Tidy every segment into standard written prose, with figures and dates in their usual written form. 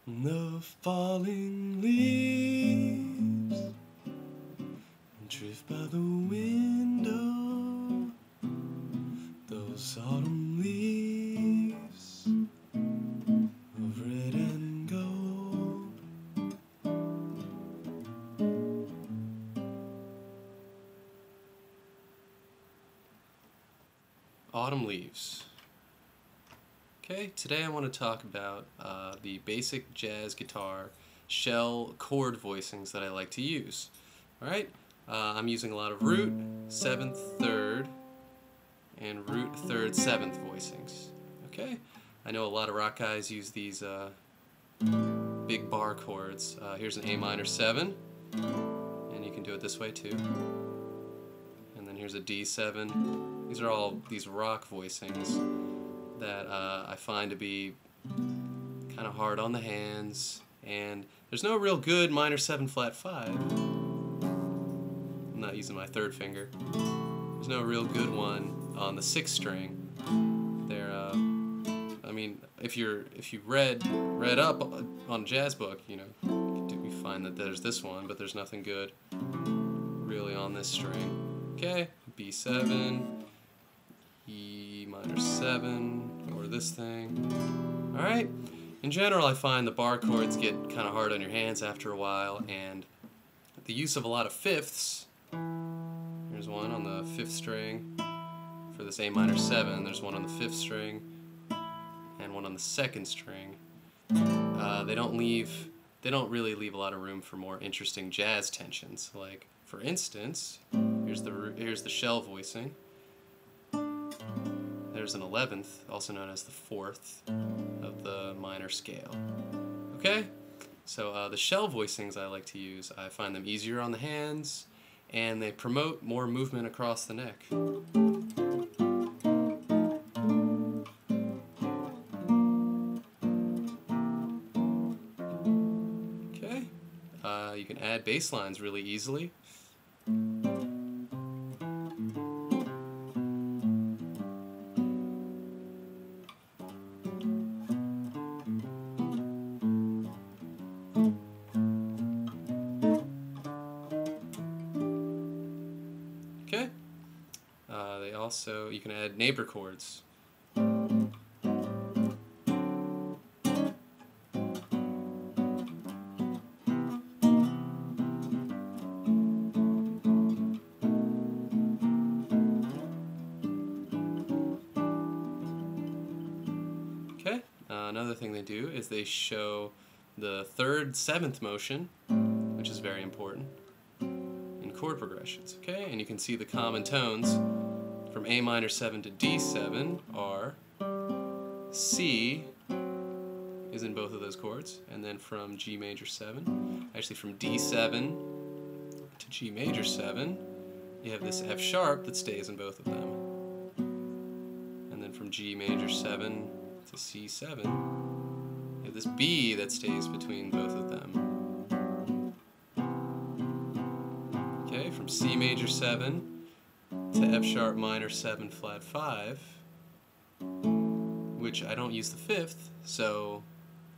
The falling leaves drift by the window, those autumn leaves of red and gold. Autumn leaves. Okay, today I want to talk about the basic jazz guitar shell chord voicings that I like to use. Alright, I'm using a lot of root, 7th, 3rd, and root, 3rd, 7th voicings. Okay, I know a lot of rock guys use these big bar chords. Here's an A minor 7, and you can do it this way too. And then here's a D7. These are all these rock voicings that I find to be kind of hard on the hands, and there's no real good minor 7 flat 5. I'm not using my 3rd finger. There's no real good one on the 6th string. They're I mean, if you read up on a jazz book, you know, you find that there's this one, but there's nothing good really on this string. Okay, B7, E minor 7, or this thing. Alright, in general I find the bar chords get kind of hard on your hands after a while, and the use of a lot of fifths. There's one on the 5th string for this A minor 7, there's one on the 5th string, and one on the 2nd string. They don't really leave a lot of room for more interesting jazz tensions. Like, for instance, here's the shell voicing. There's an 11th, also known as the 4th of the minor scale. Okay? So the shell voicings I like to use, I find them easier on the hands, and they promote more movement across the neck. Okay? You can add bass lines really easily. Okay. You can add neighbor chords. Okay. Another thing they do is they show the 3rd, 7th motion, which is very important in chord progressions. Okay, and you can see the common tones from A minor 7 to D7 are C is in both of those chords, and then from G major 7, actually from D7 to G major 7, you have this F sharp that stays in both of them, and then from G major 7 to C7, you have this B that stays between both of them. Okay, from C major 7 to F sharp minor 7 flat 5, which I don't use the 5th, so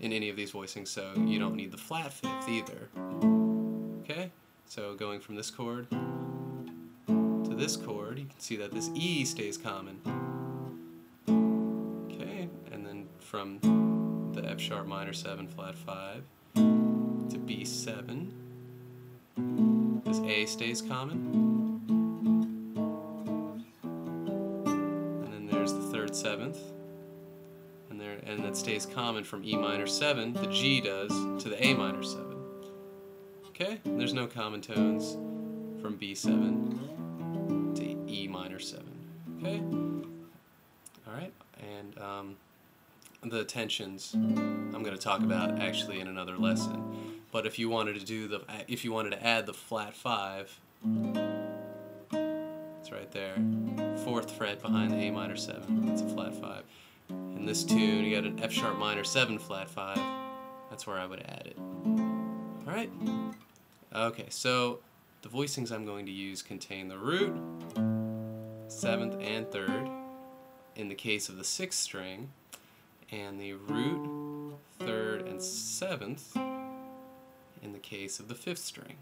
in any of these voicings, so you don't need the flat 5th either. Okay, so going from this chord to this chord, you can see that this E stays common. Okay, and then from the F sharp minor 7 flat 5 to B7, this A stays common. There's the 3rd, 7th, and that stays common from E minor 7, the G does, to the A minor 7. Okay, and there's no common tones from B7 to E minor 7. Okay, alright, and the tensions I'm going to talk about actually in another lesson. But if you wanted to add the flat 5, it's right there. 4th fret behind the A minor 7. That's a flat 5. In this tune, you got an F sharp minor 7 flat 5. That's where I would add it. Alright? Okay, so the voicings I'm going to use contain the root, 7th and 3rd, in the case of the 6th string, and the root, 3rd, and 7th in the case of the 5th string.